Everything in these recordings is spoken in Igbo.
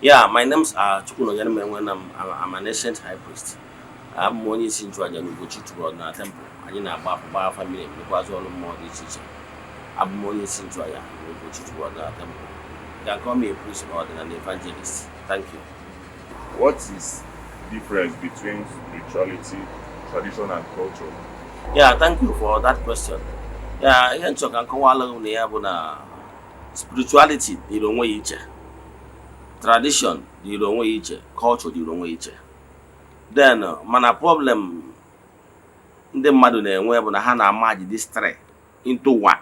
Yeah, my name's when I'm an ancient high priest. I'm only seen to a ugochitubelu na temple. I didn't about family because all more this teacher. I'm only seen to a ugochitubelu na temple. You can call me a priest or an evangelist. Thank you. What is difference between spirituality, tradition, and culture? Yeah, thank you for that question. Yeah, here in Chokan Kowala, spirituality, you don't know each. Tradition, you don't know each. Culture, you don't know each. Then, mana problem ndị mmadụ na-enwe bụ na ha na-amaji these three into one.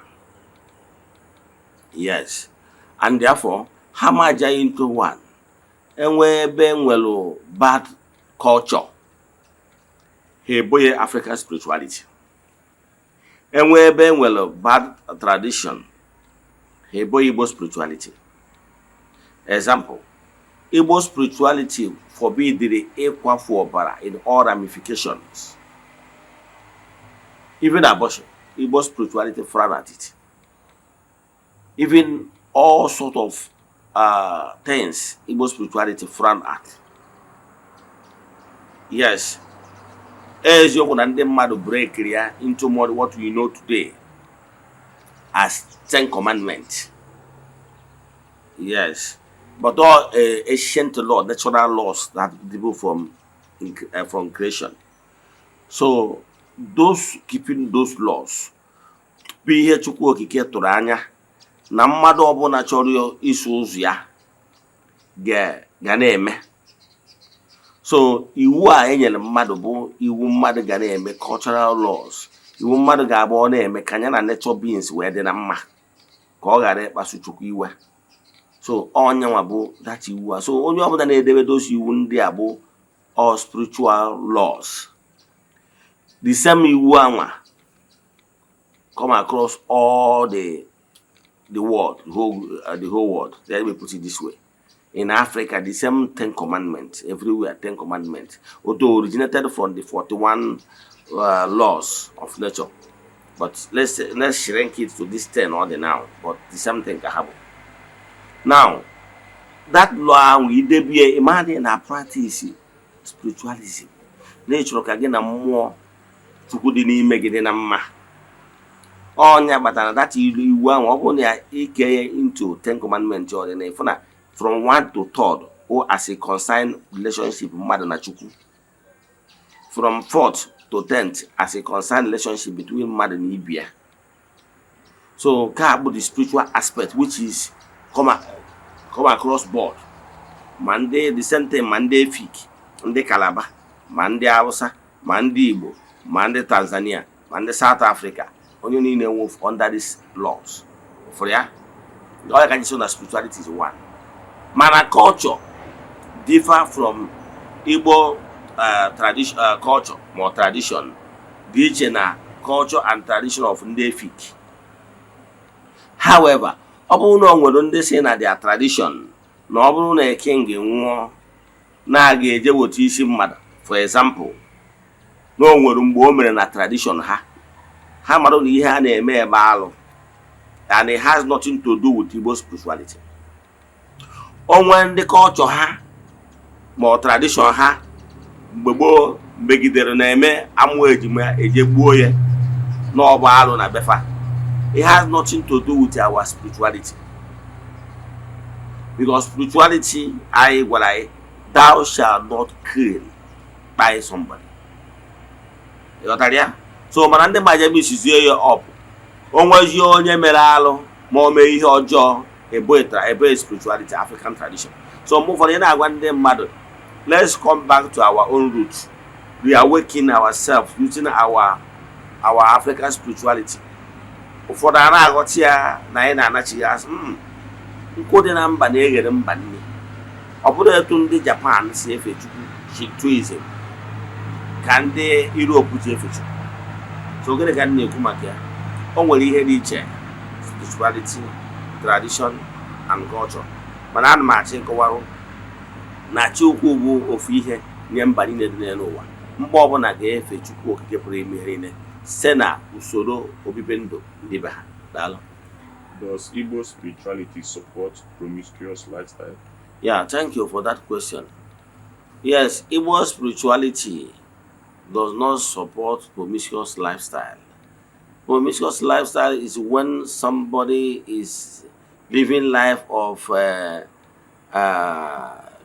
Yes. And therefore, ha maja into one. Enwe ebe nwelu bad culture. Ha eboye African spirituality. Enwe ebe nwelu bad tradition. Ha eboye Igbo spirituality. Example, Igbo spirituality forbidden ịkwafu ọbara in all ramifications. Even abortion, Igbo spirituality frown at it. Even all sort of things, Igbo spirituality frown at. Yes. Eziokwu na ndị mmadụ break ya into more what we know today as 10 commandments. Yes. But all ancient law, natural laws that develop from creation. So those keeping those laws bụ ihe Chukwu Okike tụrụ anya na mmadụ ọbụla chọrọ iso ụzọ ya ga na-eme. So iwu a enyere mmadụ bụ iwu mmadụ ga na-eme, cultural laws. Iwu mmadụ ga-abụ ọ na-eme ka anya na nature beings wee dị na mma ka ọ ghara ịkpasu Chukwu iwe. So onyenwa bụ that iwu a. So onye ọbụla na-edebe those iwu ndị a bụ all spiritual laws. The same iwu anwa come across all the world, the whole world. Let me put it this way. In Africa, the same 10 commandments, everywhere 10 commandments, although originated from the 41 laws of nature. But let's shrink it to this 10 or the now, but the same thing can happen. Now, that law we debut imagine a practice spiritualism. Nature again more Chukwu dị n'ime gị dị na mma. Onya batara that iwu ahụ ọ bụrụ na ike into 10 commandments or na ifuna from 1 to 3rd or as a concerned relationship mmadụ na Chukwu. From 4th to 10th as a concerned relationship between mmadụ na ibe ya. So ka bụ the spiritual aspect which is come across board. Ma ndị the same thing ma ndị Efik, ndị Calabar, ma ndị Hausa, ma ndị Igbo, ma ndị Tanzania, ma ndị South Africa, onye niile move under these laws. For ya, all I can say na spirituality is one. Mana culture differ from Igbo tradition, culture, more tradition. Dị iche na culture and tradition of ndị Efik. However, ọ bụrụ na o nwere ndị si na their tradition na ọ bụrụ na king nwụọ na-aga eje wotu isi mmadụ, for example, na o nwere mgbe o mere na tradition ha mara na ihe a na-eme ebe alụ, and it has nothing to do with Igbo spirituality. Onwe ndị culture ha ma tradition ha mgbe gboo megidere na-eme amụ ejima eje gbuo ya na ọ bụ alụ na befa. It has nothing to do with our spirituality. Because spirituality, thou shalt not kill by somebody. You got that? So, mana ndị mmadụ misizie ya up. Onwezi onye mere alụ ma o mee ihe ọjọọ ebe spirituality, African tradition. So, move on na-agwa ndị mmadụ, let's come back to our own roots. Reawaken ourselves using our African spirituality. Ụfọdụ a na-aghọta ya na anyị na-anachi ya asị nkụ dị na mba na-eghere mba nne. Ọ bụrụ etu ndị Japan si efe Chukwu Shintoism ka ndị Europe ji efe Chukwu. So gịnị ka m na-ekwu maka ya? O nwere ihe dị iche, spirituality, tradition and culture. Mana ana m achọ ịkọwarụ na Chukwu bụ ofu ihe nye mba niile dị n'ụwa. Mgbe ọbụla ga-efe Chukwu Okike pụrụ ime ihe niile site na usoro obibi ndụ ndị be ha. Daalụ. Does Igbo spirituality support promiscuous lifestyle? Yeah, thank you for that question. Yes, Igbo spirituality does not support promiscuous lifestyle. Promiscuous lifestyle is when somebody is living life of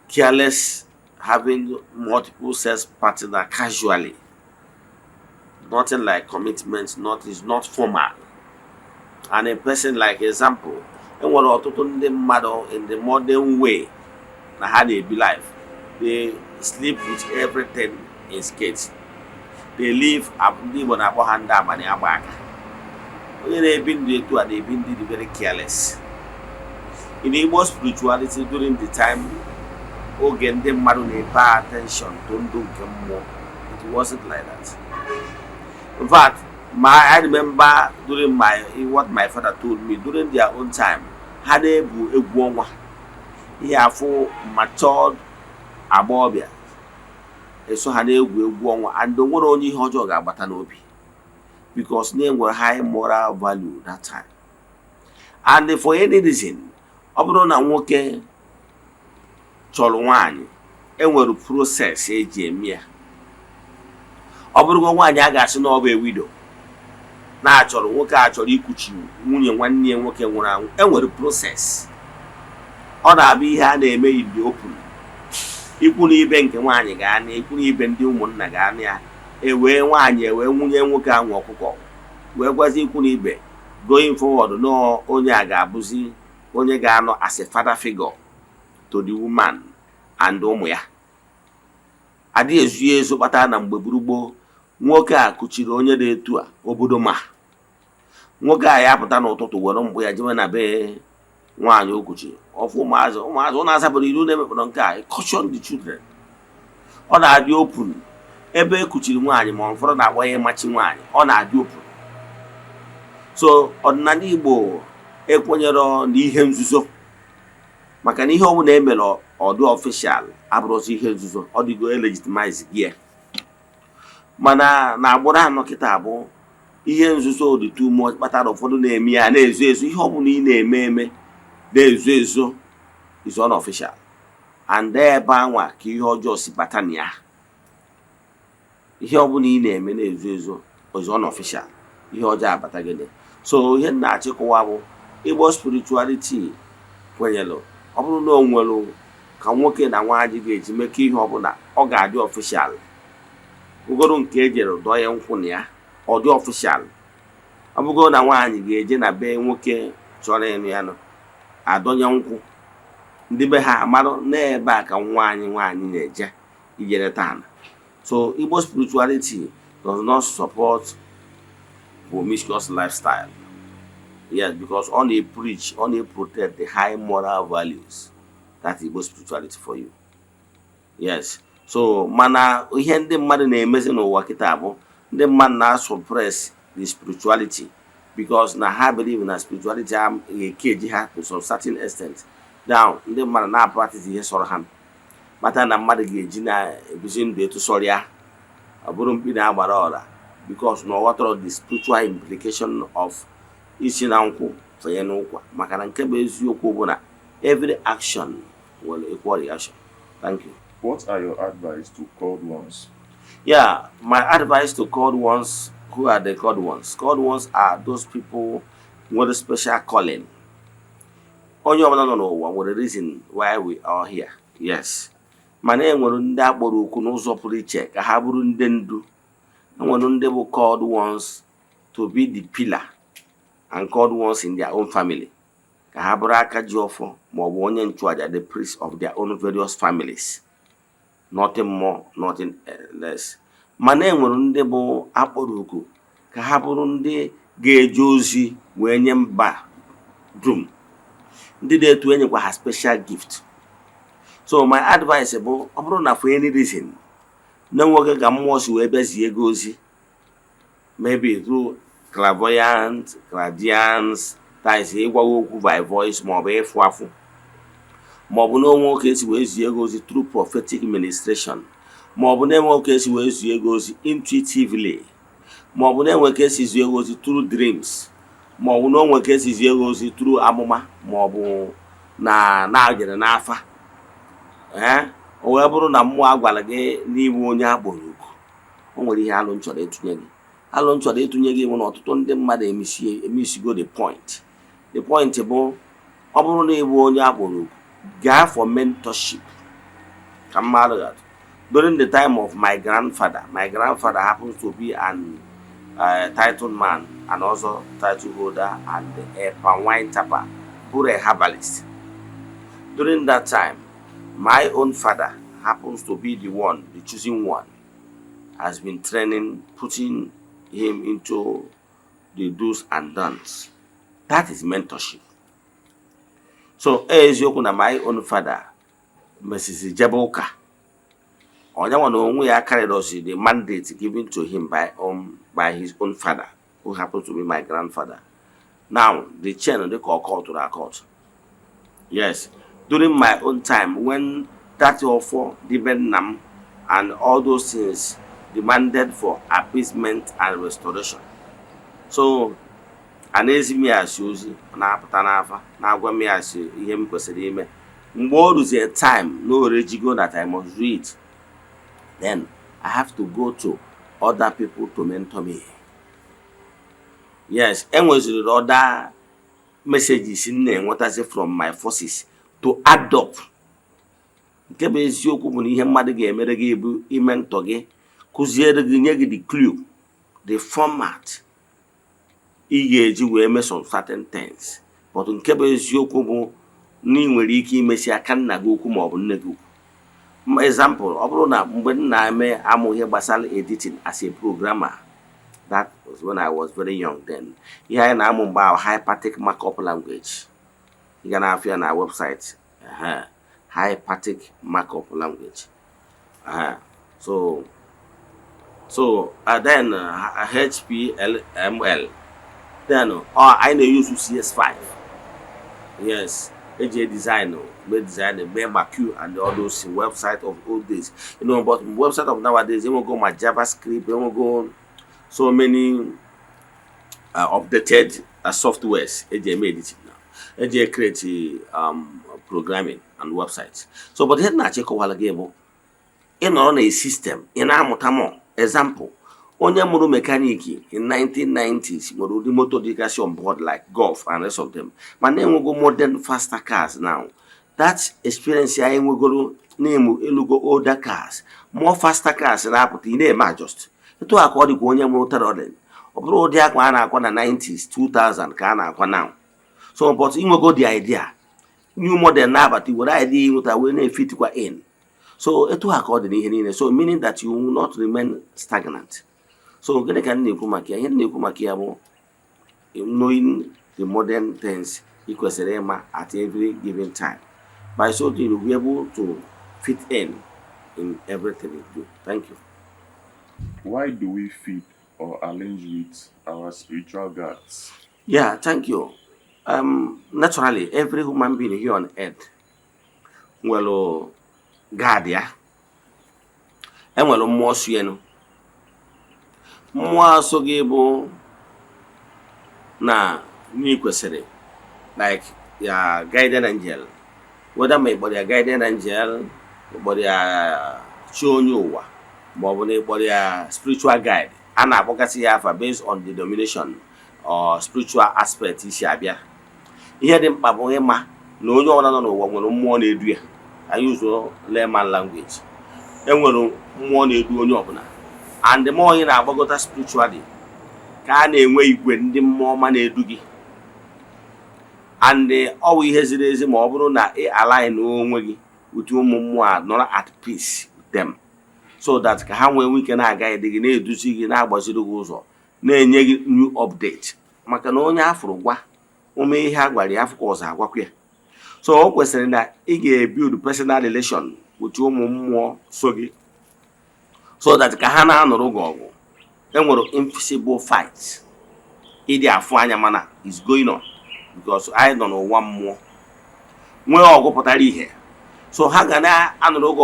careless, having multiple sex partner casually. Nothing like commitment, not is not formal. And a person like example, enwere ọtụtụ ndị mmadụ in the modern way na ha na-ebi life. They sleep with everything in skates. They live ndị Igbo na-akpọ ha ndị abalị agba aka. Onye na-ebi ndụ etu a na-ebi ndị dị very careless. In Igbo spirituality during the time oge ndị mmadụ na-pay attention to ndụ nke mmụọ, it wasn't like that. In fact, I remember during what my father told me during their own time, ha na-ebu egwu ọnwa ihe afọ matured agbọbịa eso ha na-egwu egwu ọnwa and onwere onye ihe ọjọọ ga-agbata n'obi because na enwere high moral value that time. And for any reason, ọ bụrụ na nwoke chọrọ nwaanyị, enwere process eji eme ya. Ọ bụrụgo nwaanyị a ga-asị na ọ bụ widow na-achọrọ nwoke a chọrọ ikuchi nwunye nwanne ya nwoke nwụrụ anwụ, enwere process. Ọ na-abụ ihe a na-eme in the open. Ikwu na ibe nke nwaanyị ga-anị, ikwu na ibe ndị ụmụnna ga-anị ya, ewee nwaanyị ewee nwunye nwoke ahụ ọkụkọ, wee gwazi ikwu na ibe going forward no onye a ga-abụzi onye ga-anọ as a father figure to the woman and ụmụ ya. Adị ezu ezo kpatara na mgbe gburugburu nwoke a kuchiri onye dị etu a obodo ma nwoke a ya pụta n'ụtụtụ were mgbe ya jebe na be nwaanyị okuchi ọfụ ụmụazụ ọ na-azabụrụ ilu na-emekpọrọ nke a caution the children. Ọ na-adị open ebe ekuchiri nwaanyị ma ụfọdụ na-agba ya machi nwaanyị, ọ na-adị open. So ọdịnala Igbo ekwenyere n'ihe nzuzo, maka na ihe ọbụla emere ọdụ official abụrụzi ihe nzuzo, ọ dịgo legitimize gị. Mana na agbụrụ anọ kịta abụ ihe nzuzo dị too much kpatara ụfọdụ na-eme ya na-ezo ezo. Ihe ọbụla ị na-eme na-ezo ezo is unofficial, and ebe anwa ka ihe ọjọọ si bata na ya. Ihe ọbụla ị na-eme na-ezo ezo is unofficial, ihe ọjọọ abata gị. So ihe na-achịkọwa bụ Igbo spirituality kwenyelụ ọ bụrụ na o nwere ka nwoke na nwaanyị ga-eji meke ihe ọbụla ọ ga-adị official. Ugoro nke ejere dọọ ya nkwụ na ya ọ dị official. Ọ bụgo na nwaanyị ga-eje na be nwoke chọrọ ịnụ ya nọ adọnye nkwụ, ndị be ha amarụ n'ebe a ka nwaanyị na-eje ijere tana. So Igbo spirituality does not support promiscuous lifestyle. Yes, because on a preach, on a protect the high moral values. That's Igbo spirituality for you. Yes. So mana ihe ndị mmadụ na-emezi n'ụwa kịta bụ ndị mmadụ na-suppress the spirituality because na ha believe na spirituality ga-ekeji ha to some certain extent. Now ndị mmadụ na-practice ihe sọrọ ha mata na mmadụ ga-eji na-ebizi ndụ etu sọrọ ya, ọ bụrụ mkpi na-agbara ọra because na ọ ghọtara the spiritual implication of isi na nkwụ fanye n'ụkwa. Maka na nke bụ eziokwu bụ na every action will equal reaction. Thank you. What are your advice to called ones? Yeah, my advice to called ones. Who are the called ones? Called ones are those people with a special calling. Onye ọbụla nọ n'ụwa nwere reason why we are here. Yes. Mana enwere ndị akpọrọ okwu n'ụzọ pụrụ iche ka ha bụrụ ndị ndu. Enwere ndị bụ called ones to be the pillar and called ones in their own family. Ka ha bụrụ aka ji ọfọ ma ọ bụ onye nchụaja, the priest of their own various families. Nothing more, nothing less. Mana enwere ndị bụ akpọrọ oku ka ha bụrụ ndị ga-eje ozi wee nye mba dum. Ndị na-etu enyekwa ha special gift. So my advice bụ ọ bụrụ na for any reason na nwoke ka mmụọ si wee bịazie ego ozi, maybe through clairvoyant, clairvoyance, tais ịgwawa okwu by voice ma ọ bụ ịfụ afụ, ma ọ bụ na nwoke si wee zie ego ozi through prophetic ministration, ma ọ bụ na nwoke si wee zie ego ozi intuitively, ma ọ bụ na nwoke si zie ego ozi through dreams, ma ọ bụ na nwoke si zie ego ozi through amụma, ma ọ bụ na na-agere n'afa. o wee bụrụ na mmụọ agwala gị n'iwu onye akpọrọ oku, o nwere ihe alụ nchọrọ ịtụnye gị. Alụ nchọrọ ịtụnye gị bụ na ọtụtụ ndị mmadụ emisigo the point. The point bụ ọ bụrụ na ịbụ onye akpọrọ oku, gaa for mentorship. Ka mmadụ gatụ. During the time of my grandfather happens to be an titled man and also title holder and a palm wine tapper, a herbalist. During that time, my own father happens to be the choosing one, has been training, putting him into the do's and don'ts. That is mentorship. So, eziokwu na my own father, Mrs. Jebulka, onye carried us the mandate given to him by his own father, who happens to be my grandfather. Now, the chain they call to the court. Yes, during my own time, when that offer, the Vietnam, and all those things demanded for appeasement and restoration. So, anezimi asị na-apụta n'afa na-agwa m asị ihe m kwesịrị ime. Mgbe o ruzie time no rejigo that I must read, then I have to go to other people to mentor me. Yes, enweziri other messages na-enwetazi from my forces to add up. Nke bụ eziokwu bụ na ihe mmadụ ga-emere gị bụ imentor gị, kụziere gị, nye gị the clue, the format ị ga-eji wee mee some certain things. But nke bụ eziokwu bụ na ị nwere ike imesi aka nna gị okwu ma ọ bụ nne gị okwu. Example, ọ bụrụ na mgbe m na-eme amụ ihe gbasara editing as a programmer, that was when I was very young then. Ihe anyị na-amụ mgbe ahụ hypertext markup language. Ị ga na-afụ ya na website. Hypertext markup language. So then HTML. Then I use CS5. Yes, AJ design, Mac and all those website of old days. But website of nowadays, you won't go my JavaScript, you won't go so many updated softwares. AJ made it now. AJ create programming and websites. So, but here na check while again, in on a system, in amotamo example. Onye mụrụ mekaniki in 1990s nwere ụdị moto dịgasị on board like Golf and rest of them. Mana enwego modern faster cars now. That experience ya enwegoro na-emu elugo older cars, more faster cars na-apụta ị na-eme adjust. Etu aka ọ dịkwa onye mụrụ terrorism. Ọ bụrụ ụdị akwa a na-akwa na 90s, 2000 ka a na-akwa now. So but inwego the idea. New model na-abata were idea ịnweta wee na-efitikwa in. So etu aka ọ dị n'ihe niile. So meaning that you will not remain stagnant. So, gịnị ka na-ekwu maka ya? Ihe na-ekwu maka ya bụ knowing the modern things ị kwesịrị ịma at every given time. By so doing, you'll be able to fit in everything you do. Thank you. Why do we feed or arrange with our spiritual gods? Yeah, thank you. Naturally, every human being here on earth will guard ya. And will more so mmụọ asọ gị bụ na kwesịrị like ya guardian angel, whether ma ịkpọrọ ya guardian angel, ịkpọrọ ya chi onye ụwa, ma ọ bụ na ịkpọrọ ya spiritual guide, a na-akpọgasị ya afa based on the denomination or spiritual aspect isi abịa. Ihe dị mkpa bụ ịma na onye ọbụla nọ n'ụwa nwere mmụọ na-edu ya. I use layman language. Enwere mmụọ na-edu onye ọbụla. And the more ị na-agbagota spiritually, ka a na-enwe igwe ndị mmụọ ọma na-edu gị. And ọ bụ ihe ziri ezi ma ọ bụrụ na ị align onwe gị with ụmụ mmụọ a nọrọ at peace with them, so that ka ha nwee ike na-aga ịdị gị, na-eduzi gị, na-agbaziri gị ụzọ, na-enye gị new update. Maka na onye afụrụ gwa ome ihe a gwara ya afọ ka ọzọ agwakwa ya. So o kwesịrị na ị ga-ebuild personal relation with ụmụ mmụọ so gị, so that ka ha na-anụrụ gị ọgụ. Enwere invisible fight ịdị afụ anya mana is going on, because anyị nọ n'ụwa mmụọ nwee ọgụ pụtara ihe. So ha ga na-anụrụ gị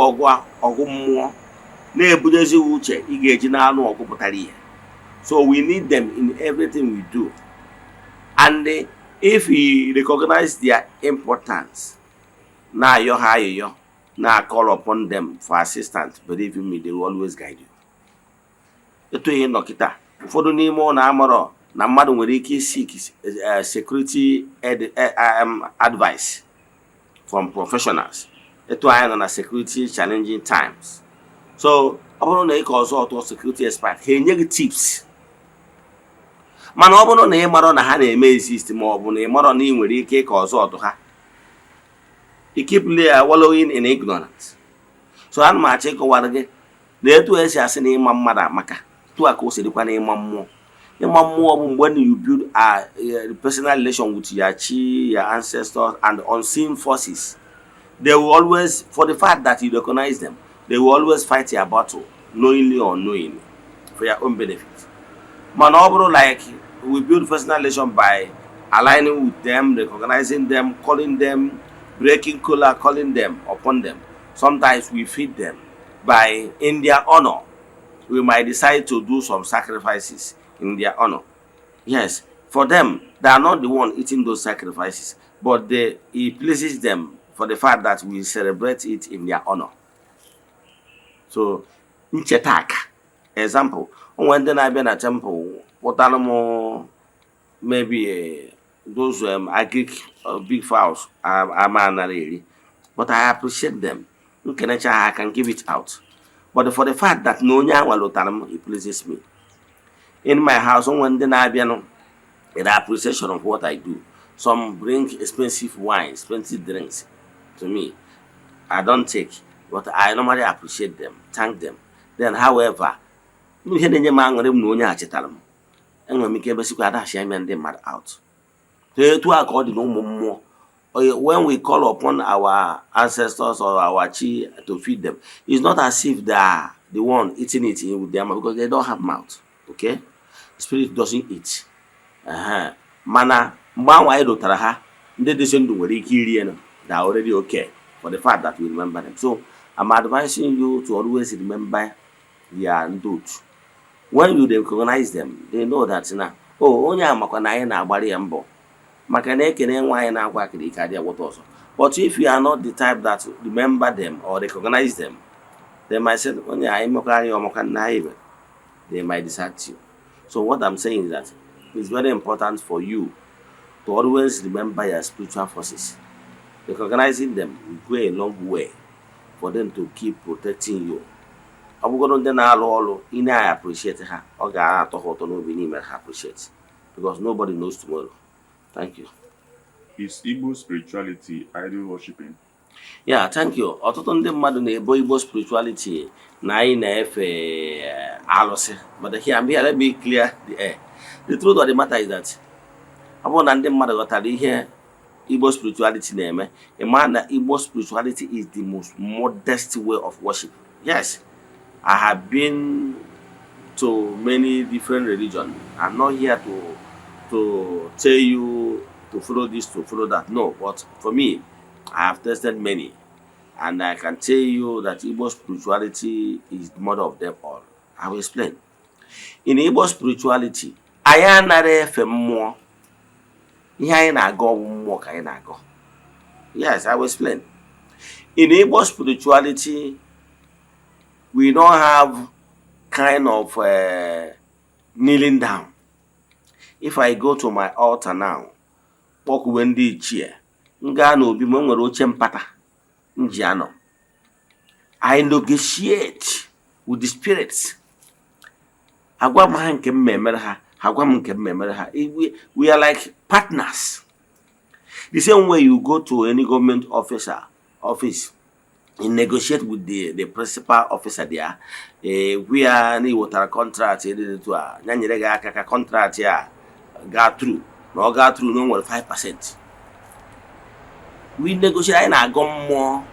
ọgụ mmụọ, na-ebudezi uche ị ga-eji na-anụ ọgụ pụtara ihe. So we need them in everything we do. And if we recognize their importance, na ayọ ha ayọ, now call upon them for assistance, believe me, they will always guide you. Eto ihe nọkịta ụfọdụ n'ime ụlọ amụrụ na mmadụ nwere ike seek security advice from professionals. Eto anyị nọ na security challenging times. So ọ bụrụ na ị ka ọzọ ọtọ security expert, ha enye gị tips. Mana ọ bụrụ na ị marọ na ha na-eme exist ma ọ bụ na ị marọ na ị nwere ike ka ọzọ ọtọ ha, you keep wallowing in ignorance. So ana m achọ ịkọwara gị na etu esi asị na ịma mmadụ amaka, tu aka o si dịkwa na ịma mmụọ. Ịma mmụọ bụ when you build a personal relation with your chi, your ancestors, and unseen forces. They will always, for the fact that you recognize them, they will always fight your battle, knowingly or unknowingly, for your own benefit. Man, like we build personal relation by aligning with them, recognizing them, calling them, breaking color, calling them upon them. Sometimes we feed them by, in their honor, we might decide to do some sacrifices in their honor. Yes, for them, they are not the one eating those sacrifices, but it pleases them for the fact that we celebrate it in their honor. So, nchetaka, example, when they are in a temple, what animal, maybe those agric big fowls are man really, but I appreciate them. I can give it out. But for the fact that no one it pleases me. In my house, when they are in appreciation of what I do. Some bring expensive wine, expensive drinks to me. I don't take, but I normally appreciate them, thank them. Then, however, out. When we call upon our ancestors or our chi to feed them, it's not as if they are the one eating it with them because they don't have mouth. Okay? Spirit doesn't eat. Mana they're already okay for the fact that we remember them. So I'm advising you to always remember their ndut. When you recognize them, they know that now, oh, only I'm na body ambo. But if you are not the type that remember them or recognize them, they might say, they might desert you. So what I'm saying is that it's very important for you to always remember your spiritual forces. Recognizing them will go a long way for them to keep protecting you. I appreciate her. Appreciate because nobody knows tomorrow. Thank you. Is Igbo spirituality idol worshipping? Yeah, thank you. Ọtụtụ ndị mmadụ na-ebo Igbo spirituality na anyị na-efe alụsị. But here, let me clear the air. The truth of the matter is that ọ bụrụ na ndị mmadụ ghọtara ihe Igbo spirituality na-eme, ịma na Igbo spirituality is the most modest way of worship. Yes, I have been to many different religions. I'm not here to tell you to follow this, to follow that. No, but for me, I have tested many. And I can tell you that Igbo spirituality is the mother of them all. I will explain. In Igbo spirituality, I more. Yes, I will explain. In Igbo spirituality, we don't have kind of kneeling down. If I go to my altar now, I negotiate with the spirits. We are like partners. The same way you go to any government office, you negotiate with the principal officer there. We are any water contract, contract here. Got through, no 5%. We negotiate I go more.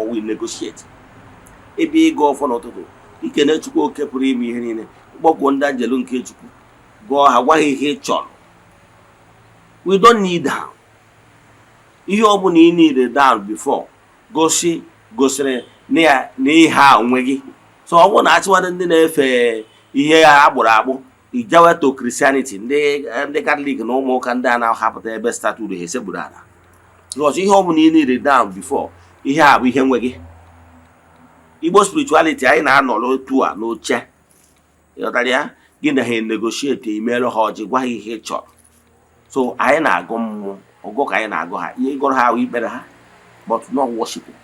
We negotiate. If you go for not to do, you can let you go capri me in go Hawaii chon. We don't need down. You only need down before. Go see, near how weggy. So I want to ask what in the ihe agbụrụ ijawa to Christianity ndị Catholic na ụmụ ụka ndị a na-ahapụta ebe statue ha esegburu ala because ihe ọ bụla ị need down before ihe a bụ ihe nwe gị. Igbo spirituality anyị na-anọrọ otu a n'oche ịghọtara ya, gị na ha negotiate imerụ ha ọjị gwa ha ihe ị chọrọ. So anyị na-agụ mmụọ ọgụ ka anyị na-agụ ha, ihe ịgụrụ ha ikpere ha, but not worshiping.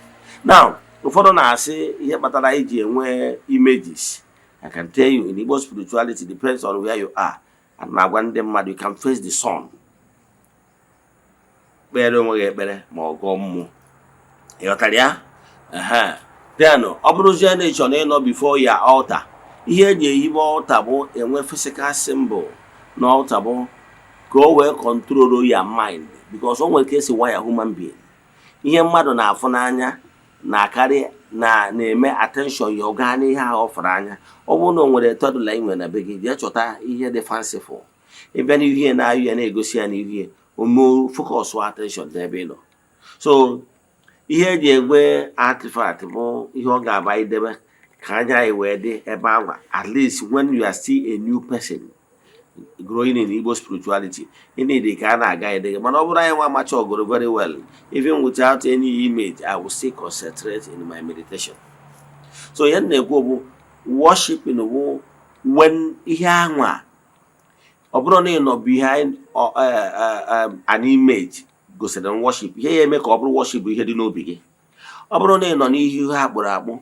Now ụfọdụ na-asị ihe kpatara iji enwe images. I can tell you in Igbo spirituality depends on where you are. And na-agwa ndị mmadụ you can face the sun. Kpere onwe gị ekpere ma ọ gụọ mmụọ ịghọtara ya. Then ọ bụrụzie na ị chọrọ ịnọ before your altar, ihe eji eyibe altar bụ enwe physical symbol na altar bụ ka o wee control your mind, because o nwere ka esi wire human being. Ihe mmadụ na-afụ n'anya na-akarị na-eme attention ya ọga n'ihe ahụ ọ fara anya. Ọ bụrụ na o nwere tọdụla inwe na be gị, jee chọta ihe dị fanciful, ịbịa n'ihu ihe na-ayụ ya na-egosi ya n'ihu ya, o focus attention n'ebe ị nọ. So ihe eji egwe artifact bụ ihe ọ ga-aba idebe ka anya anyị wee dị ebe ahụ. At least when you are still a new person growing in Igbo spirituality, you need ka a na-aga edege. Mana ọ bụrụ anyị nwa amacha ọgụrụ very well, even without any image, I will still concentrate in my meditation. So ihe na-ekwu bụ worshiping bụ when ihe ahụ a ọ bụrụ na ị nọ behind an image gosiri worship, ihe ya eme ka ọ bụrụ worship bụ ihe dị n'obi gị. Ọ bụrụ na ị nọ n'ihe ihe akpụrụ akpụ,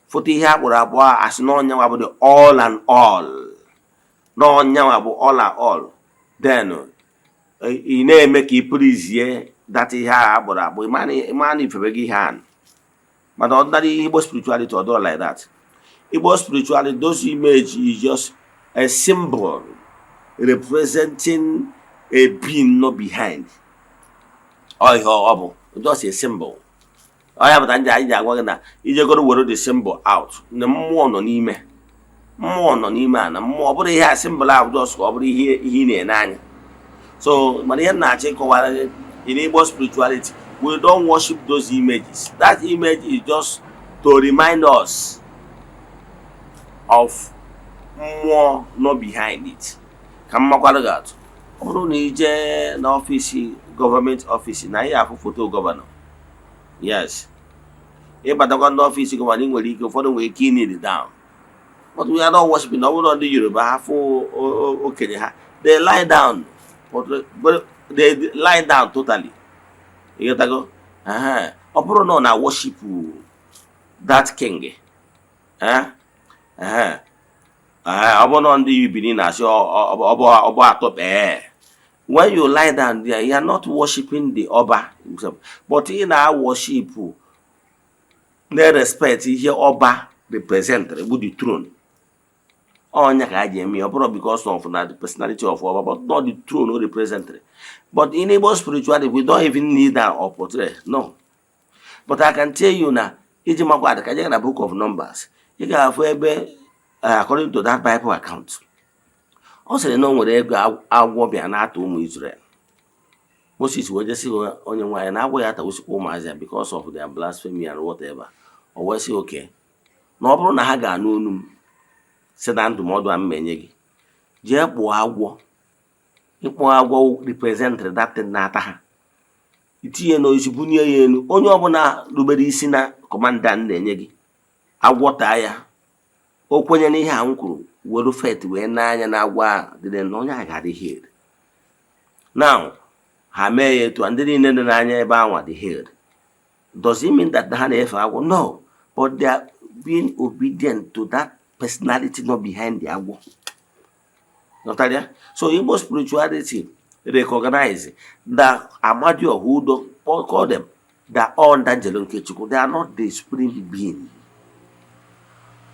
foto ihe akpụrụ akpụ asị na ọnyanwa bụ the all and all, na ọnyanwa bụ all and all, then ị na-eme ka ị pụrụzie that ihe ahụ akpụrụ akpụ, ịma na ifebe gị ihe ahụ. But ordinary Igbo spirituality or not like that. Igbo spirituality, those images is just a symbol representing a being not behind. Or just a symbol. I have an idea you're going to wear the symbol out. The more no nime. More no nime and more, but he has symbol out just over here and so Marian Nache in Igbo spirituality, we don't worship those images. That image is just to remind us of more not behind it. Come on, office, government office, now you have a photo governor. Yes. But the office governing will go for the way keen it down. But we are not worshiping over the Yoruba okay. They lie down, but they lie down totally. You get to go? Opero no na worship that king. Obono ndi you begin as your top when you lie down there, you are not worshiping the Oba himself, but in our worship, let respect here Oba represent with the throne. Onya ka me because of the personality of Oba, but not the throne or represent. But in Igbo spirituality, we don't even need that or portray. No. But I can tell you now, in the book of Numbers, you can have according to that Bible account. Also, no nwere ego agwọ bịa na-ata ụmụ Israel. Moses wee jesi onye nwaanyị na agwọ ya atawosikwa ụmụazị because of their blasphemy and whatever. O wee sị okay, na ọ bụrụ na ha ga-anụ onu m si na ndụmọdụ a mmenye gị, jee kpụọ agwọ. Ịkpụọ agwọ represent that thing na-ata ha. Itinye n'oisi bunye ya elu, onye ọbụla rubere isi na kọmanda na-enye gị, agwọ taa ya. O kwenye n'ihe a m kwuru, were fet wee n'anya na agwa dịrị na onye a ga-adị healed. Now, ha mee ya etu ndị niile dị n'anya ebe anwa dị healed. Does it mean that ha na-efe agwọ? No, but they are being obedient to that personality not behind the agwọ. Notaria? So Igbo spirituality recognize that Amadio Hudo, Paul call them, they are all that Jelonkechuku. They are not the supreme being.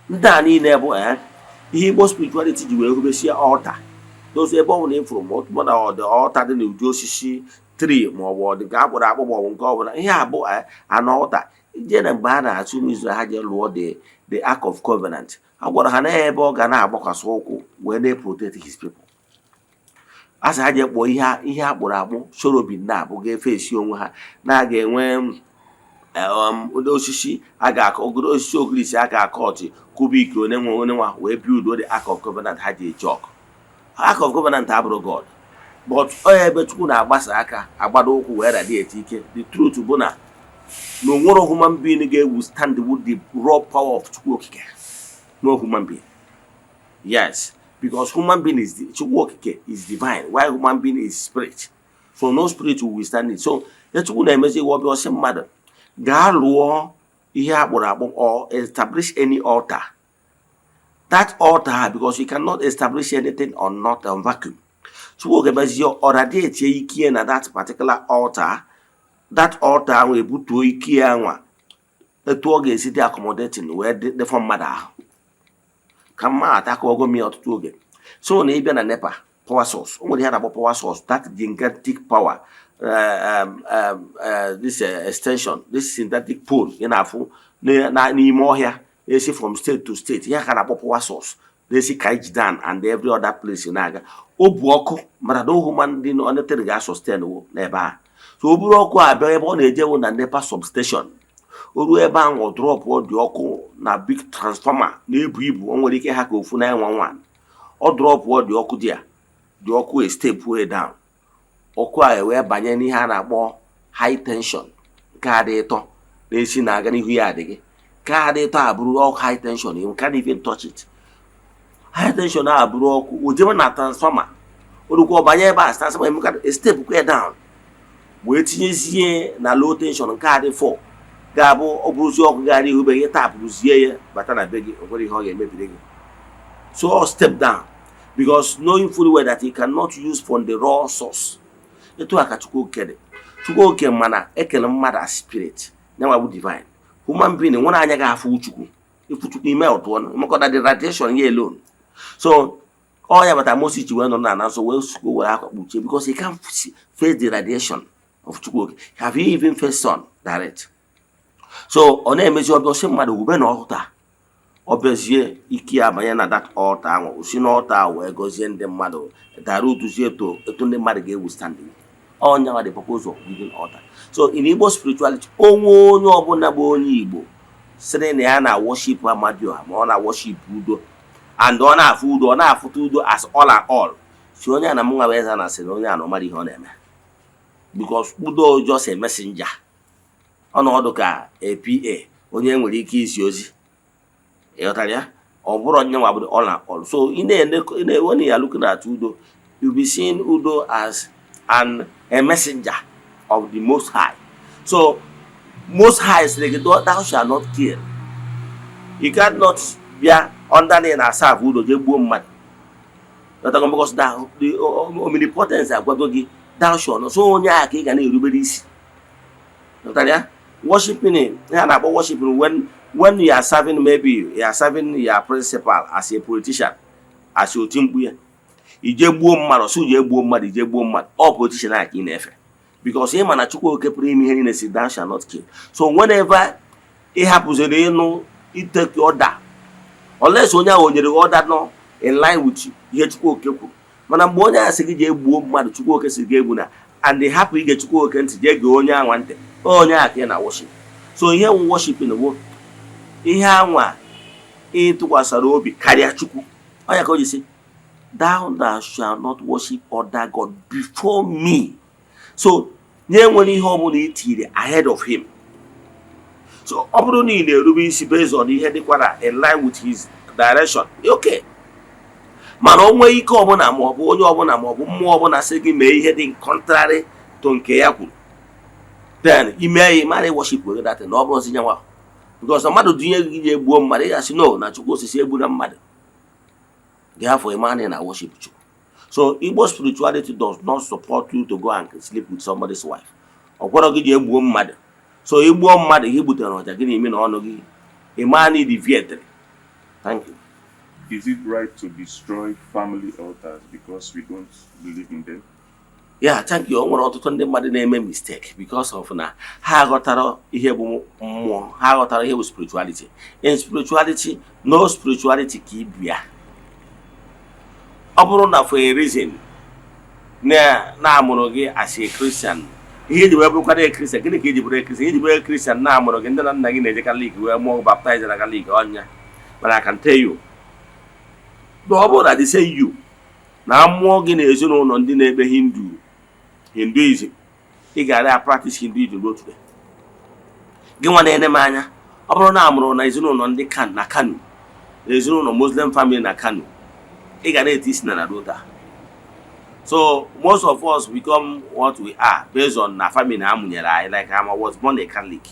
Ndị niile bụ Igbo spirituality ji wee hụbesie altar. Those ebe ọ na from more than the altar dị n'ụdị osisi tree ma ọ bụ nke akpụrụ akpụ ma ọ bụ nke ọ bụla. Ihe a bụ an altar. Ije na mgbe a na-achụ ụmụ Izrel ha je lụọ the Ark of Covenant. A gwara ha na ebe ọ ga na-agbakwasị ụkwụ wee na-protect his people. A sị ha je kpọọ ihe akpụrụ akpụ cherubim na-abụ ga-efe esi onwe ha na ga-enwe osisi a ga-akọ ogoro osisi ogirisi a ga-akọtị kubik onye nwa wee build the Ark of Covenant ha ji eji ọkụ. Ark of Covenant abụrụ God. but ebe Chukwu na-agbasa aka agbado ụkwụ wee radiate ike. The truth bụ na no nwere human being ga-withstand with the raw power of Chukwu okike. No human being. Yes, because human being is Chukwu okike is divine, while human being is spirit. So no spirit will withstand it. So Chukwu na-emezi iwe ọbịa ọsị mmadụ gaa lụọ ihe akpụrụ akpụ or establish any altar. That altar, because you cannot establish anything on not on vacuum. Chukwu ga-emezi ọ radiate ike na that particular altar. That altar will butuo ike ya nwa etu ọ ga-esi dị accommodating wee dị for mmadụ ahụ. Ka mma ataka ogo mi ọtụtụ oge. So na ịbịa na NEPA power source, o nwere ihe na-akpọ power source, that gigantic power, this extension, this synthetic pole ị na-afụ n'ime ọhịa esi from state to state, ihe ka na-akpọ power source, na-esi Kaijidan and every other place na-aga. O bu ọkụ mana no human dị ọnetere ga-sustain n'ebe a. So o buru ọkụ abịa ebe ọ na-ejewo na NEPA substation. O ruo ebe ahụ ọ drop dị ọkụ na big transformer na-ebu ibu, o nwere ike ha ka ofu 911. Ọ drop dị ọkụ dị ọkụ step way down. Ọkụ a wee banye n'ihe a na-akpọ high tension nke adị ịtọ na-esi na-aga n'ihu ya adịghị. Ka adị ịtọ abụrụ ọkụ high tension, you can't even touch it. High tension a abụrụ ọkụ o jebe na transformer. Orukwu ọ banye ebe a transformer emeka step way down wee tinyezie na low tension nke adị 4 ga-abụ ọ bụrụzi ọkụ gara ihu be gị tapụzie ya bata na be gị, o nwere ihe ọ ga-emebiri gị. So all step down, because knowing fully well that he cannot use from the raw source. Etu aka Chukwu okike. Chukwu okike mana ekele mmadụ as spirit, nyanwa bụ divine. Human being nwere anya ga-afụ Chukwu. Ifu Chukwu ime otu ọnụ, maka the radiation ya alone. So all ya bata Moses ji wee nọ na so wee Chukwu were akwa kpuchie, because he can't face the radiation of Chukwu okike. Have you even faced sun direct? So ọ na-emezi ọbịa ọsị mmadụ wube na ọhụta ọbịazie ike abanye na that altar ahụ, osi na altar wee gọzie ndị mmadụ dara uduzie etu ndị mmadụ ga-ewithstand onye the purpose of giving altar. So in Igbo spirituality, onwe onye ọbụla bụ onye Igbo sịrị na ya na worship Amadioha ma ọ na worship udo and ọ na-afụ udo, ọ na-afụta udo as all and all, si onye a na mụnwa bụ Eze-Ana sị na onye a na ọmara ihe ọ na-eme, because udo just a messenger. Ọnọdụ ka APA onye nwere ike isi ozi ịghọtara ya, ọ bụrụ onye nwa bụ all and all. So when you are looking at udo, you'll be seeing udo as a messenger of the Most High. So Most High is like, thou shalt not kill. You cannot be under the serve udo je gbuo mmadụ, because the omnipotence agwago thou shalt not. So onye a ka ị ga na-erubere isi. Worshiping, worshiping when you are serving, maybe you are serving your principal as a politician, as your team, you just gbuo mmadụ, so you gbuo mmadụ, you gbuo mmadụ, all politician are in effect, because him and Chukwu okike pụrụ ime ihe niile si thou shalt not kill. So whenever it happens, you know, it take order, unless onye ahụ nyere order no in line with ihe Chukwu okike kwuru. Mana mgbe onye ahụ sị gị jee gbuo mmadụ, Chukwu okike sị gị egbu na, and they happy ige Chukwu okike ntị jee gee onye anwa ntị, onye ahụ ka ị na worship. So ihe nwe worshiping bụ ihe anwa ịtụkwasara obi karịa Chukwu. Onye ka o ji sị thou shalt not worship other God before me. So nye nwere ihe ọbụla itiri ahead of him. So ọ bụrụ na ị na-erube isi based on ihe dịkwara in line with his direction, okay. Mana onwe ike ọbụla ma ọ bụ onye ọbụla ma ọ bụ mmụọ ọbụla sị gị mee ihe dị contrary to nke ya kwuru, then ime mara worship with that na ọ bụrụ zinye nwa, because mmadụ dunye gị ji egbuo mmadụ, ya sị no na Chukwu osisi egbu na mmadụ, therefore imani na worship Chukwu. So Igbo spirituality does not support you to go and sleep with somebody's wife. Ọ gwara gị ji egbuo mmadụ. So igbuo mmadụ gị gbutere ọja gị n'ime na ọnụ gị, imani deviated. Thank you. Is it right to destroy family altars because we don't believe in them? Yeah, thank you. O nwere ọtụtụ ndị mmadụ na-eme mistake because of na ha ghọtara ihe bụ mmụọ, ha ghọtara ihe bụ spirituality. In spirituality, no spirituality ka ibu ya. Ọ bụrụ na for a reason na-amụrụ gị as a Christian, ihe ji wee bụrụkwara a Christian, gịnị ka iji bụrụ a Christian? Iji bụrụ a Christian na-amụrụ gị ndị na nna gị na-eje Catholic wee mụọ baptize na Catholic ọnya. But I can tell you, ọ bụrụ na they say you na mmụọ gị na ezinụlọ ndị na-ekpe Hinduism, ị ga-ara practice Hinduism n'otu gị nwa na-ene m anya. Ọ bụrụ na amụrụ na ezinụlọ ndị na Kano, ezinụlọ Muslim family na Kano, ị ga na-eti isi na rota. So most of us become what we are based on na family na amụnyere anyị. Like I was born a Catholic,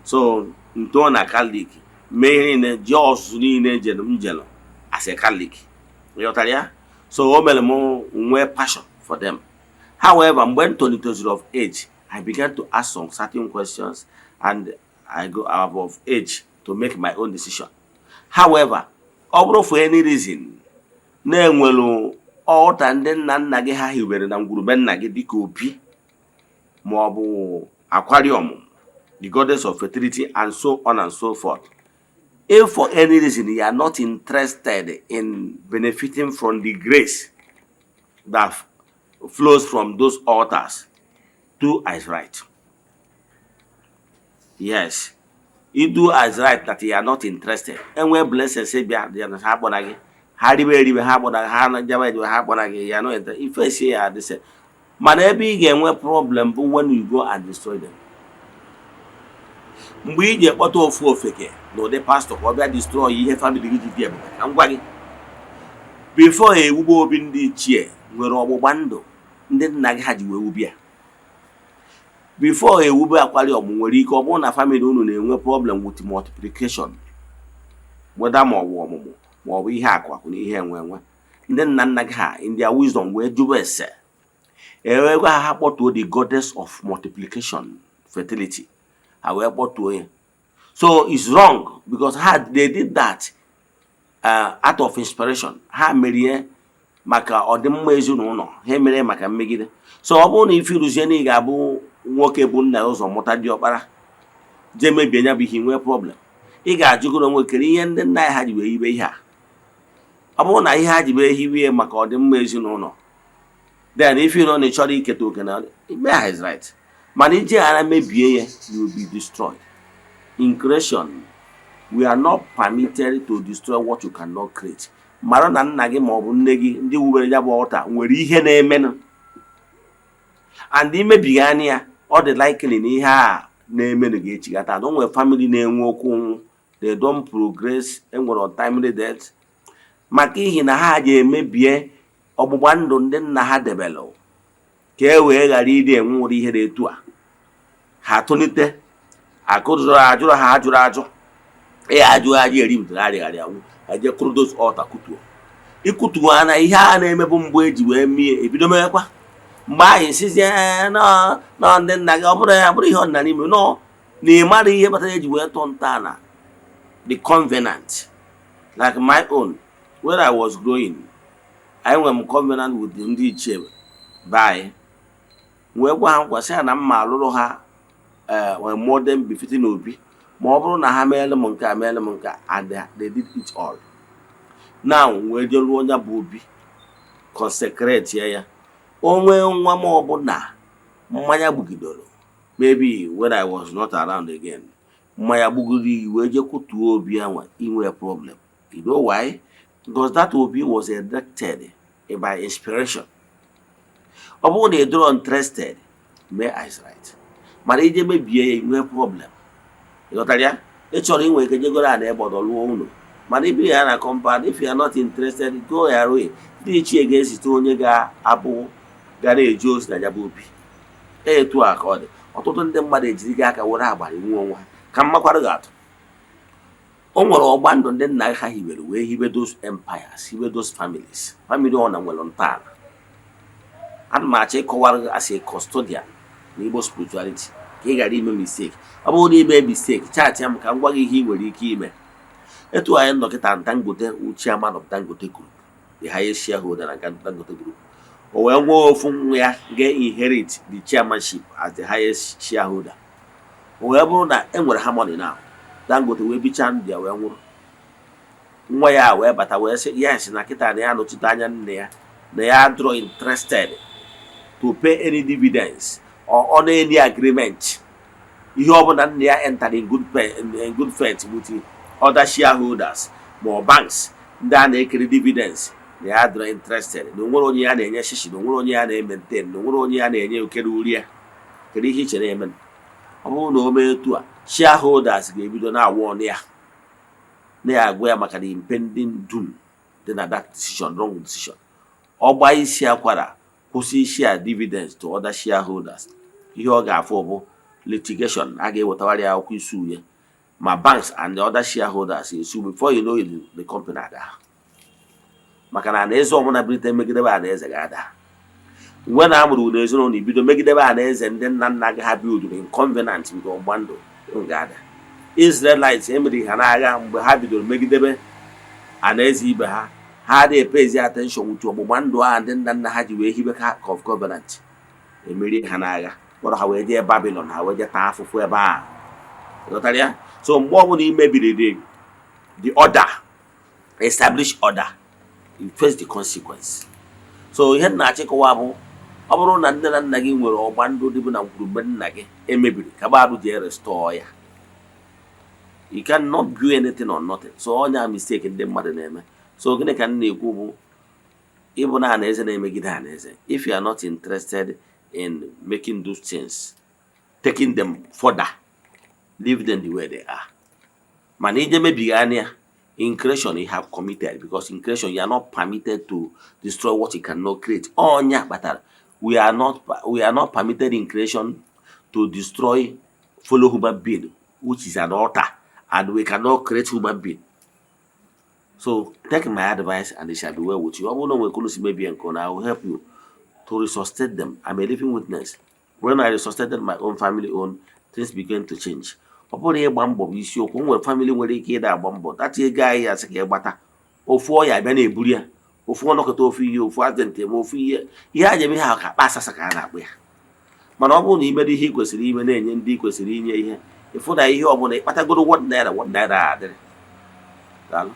so nto na Catholic mee ihe niile ji ọsụsụ niile njelu as a Catholic. Ịghọtara ya? So o mere m nwee passion for them. However, mgbe m tolitezuru of age, I began to ask some certain questions and I go out of age to make my own decision. However, ọ bụrụ for any reason na-enwelu ọta ndị nna nna gị ha hiwere na ngwurube nna gị dịka opi ma ọ bụ aquarium, the goddess of fertility and so on and so forth. If for any reason you are not interested in benefiting from the grace that flows from those altars, do as right. Yes, you do as right that you are not interested. And when blessed say, "Be the happen again." Haribe happen again. Hana happen again. You are not interested. If I say they say, "Man, every game we problem," but when you go and destroy them, we get what of fake. No, the pastor or be destroy your family. I'm going. Before a Ugo bin the chair, where Obando, then Nagaji will be. Before a Uber aquarium, where you come on a family no problem with multiplication. Whether more we have when then Nanaga in their wisdom where do say. Ever happened to the goddess of multiplication, fertility. However, to him. So it's wrong because they did that out of inspiration. Ha mere maka ọdịmma ezinụlọ, ha mere maka mmegide. So ọ bụrụ na ife iruzie ga-abụ nwoke bụ nna ụzọ mụta dị ọkpara je mebie nya bụ ihe nwee problem, ị ga-ajụgoro nwekere ihe ndị nna ha ji wee hibe ihe a. Ọ bụrụ na ihe ha ji wee hibe maka ọdịmma ezinụlọ, then if you know na chọrọ iketa oke na ime ha is right. Mana ije ara mebie ya, you will be destroyed. In creation, we are not permitted to destroy what you cannot create. Mara na nna gị ma ọ bụ nne gị ndị wubere ya bụ ọta nwere ihe na-emenụ, and imebiga anya ya, ọ dị likely na ihe a na-emenụ ga-echigata. O nwere family na-enwe okwu, they don't progress, enwere untimely death maka ihi na ha ga-emebie ọgbụgba ndụ ndị nna ha debelụ ka e wee ghara ịdị enwere ihe na-etu a. Ha tolite akụzụrụ ajụrụ ha ajụrụ ajụ ajụ eri butere arịgharị anwụ eje kụrụ those altar kutuo ikutuo na ihe a na-emebu mgbe eji wee mie ebido mewekwa mgbe anyị sizie na ndị nna gị ọ bụrụ ya bụrụ ihe ọdịna n'ime nọ na ịmara ihe kpatara eji wee tọọ ntọala the covenant. Like my own, when I was growing, I went covenant with ndị ichie by wee gwa ha nkwa sị na mma alụrụ ha more than befitting obi ma ọ bụrụ na ha meele m nke and they did it all. Now wee je lụọ onye bụ obi consecrate ya onwe nwa m ọbụla mmanya gbugidoro, maybe when I was not around again, mmanya gbugiri wee je kutuo obi anwa inwe problem. You know why? Because that obi was erected by inspiration. Ọ bụrụ na ịdịrọ interested, mee eyes right. Mana ije mebie ya inwe problem. Ịghọtara ya? Ị chọrọ inwe ike jegoro a na ebe ọdọ lụọ ụlọ. Mana ibi ya na compound, if you are not interested, go your way. Ndị ichie ga-esite onye ga-abụ gara eji ozi na ya bụ obi. Etu a ka ọ dị. Ọtụtụ ndị mmadụ ejiri gị aka were agbara nwe onwe ha ka mmakwara ga-atụ. O nwere ọgba ndụ ndị nna ha hiwere wee hibe those empires, hibe those families. Family ọ na nwere ntọala. Ana m achọ ịkọwara gị as a custodian na Igbo spirituality ka ị ghara ime mistake. Ọ bụrụ na ime mistake, chat ya m ka m gwa gị ihe ị nwere ike ime. Etu anyị nọkịta Dangote chairman of Dangote Group, the highest shareholder na Dangote Group. O wee nwee ofu nwa ya ga-inherit the chairmanship as the highest shareholder. O wee bụrụ na enwere harmony now, Dangote wee bicha ndị ya wee nwụrụ. Nwa ya wee bata wee sị yes na kịta na ya nọchite anya nne ya na ya draw interested to pay any dividends or on any agreement. Ihe ọbụla nne ya entered in good faith with other shareholders more banks ndị a na-ekere dividends na ya adịrọ interested, na onwere onye ya na-enye shishi, na onwere onye ya na-maintain, na onwere onye ya na-enye okere uri ya. Kedu ihe i chere eme? Ọ bụrụ na o mee etu a, shareholders ga-ebido na-awụ ọnụ ya, na-agwa ya maka the impending doom dị na that decision, wrong decision. Ọ gbaa isi akwara, kwụsị share dividends to other shareholders, ihe ọ ga-afụ bụ litigation. A ga-ewetawara ya akwụkwọ isu ya, ma banks and the other shareholders esu. Before you know it, the company ada. Maka na anaeze ọmụna Britain megidebe anaeze ga-ada. Mgbe na amụrụ n'ezinụlọ ibido megidebe anaeze ndị nna nna gị ha bidoro in covenant nke ọgba ndụ ga-ada. Israelites emeri ha n'agha mgbe ha bidoro megidebe anaeze ibe ha. Ha adịghị epezi attention utu ọgbụgba ndụ a ndị nna nna ha ji wee hibe ka of covenant. Emeri ha n'agha, kpọrọ ha wee jee Babylon, ha wee jee taa afụfụ ebe a. Ghọtara ya? So mgbe ọbụla imebiri the order, established order, you face the consequence. So ihe na-achịkọwa bụ, ọ bụrụ na nne na nna gị nwere ọgba ndụ dịbụ na ngwurube nna gị emebiri, ka gbadụ jee restore ya. You cannot do anything or nothing. So onye mistake ndị mmadụ na-eme. So gịnị ka m na-ekwu bụ, ịbụ na anaeze na-emegide anaeze, if you are not interested in making those things, taking them further, leave them the way they are. Mana ije mebiga anya, in creation you have committed, because in creation you are not permitted to destroy what you cannot create. Onya batara, we are not permitted in creation to destroy fellow human being, which is an altar, and we cannot create human being. So take my advice and it shall be well with you. I will help you to resuscitate them. I'm a living witness. When I resuscitated my own family things began to change. Ọ bụrụ ịgba mbọ bụ isiokwu. Nwere family nwere ike ịda agba mbọ, data ego anyị ya sị ka ịgbata, ofu ọya bịa na-eburu ya, ofu ọnọkọta ofu ihe, ofu accident eme ofu ihe a jebe ha ka akpa asasa ka a na-akpụ ya. Mana ọ bụrụ na imedo ihe ị kwesịrị ime, na-enye ndị ị kwesịrị inye ihe, ịfụ na ihe ọbụla ịkpatagoro 1 naira adịrị. Daalụ.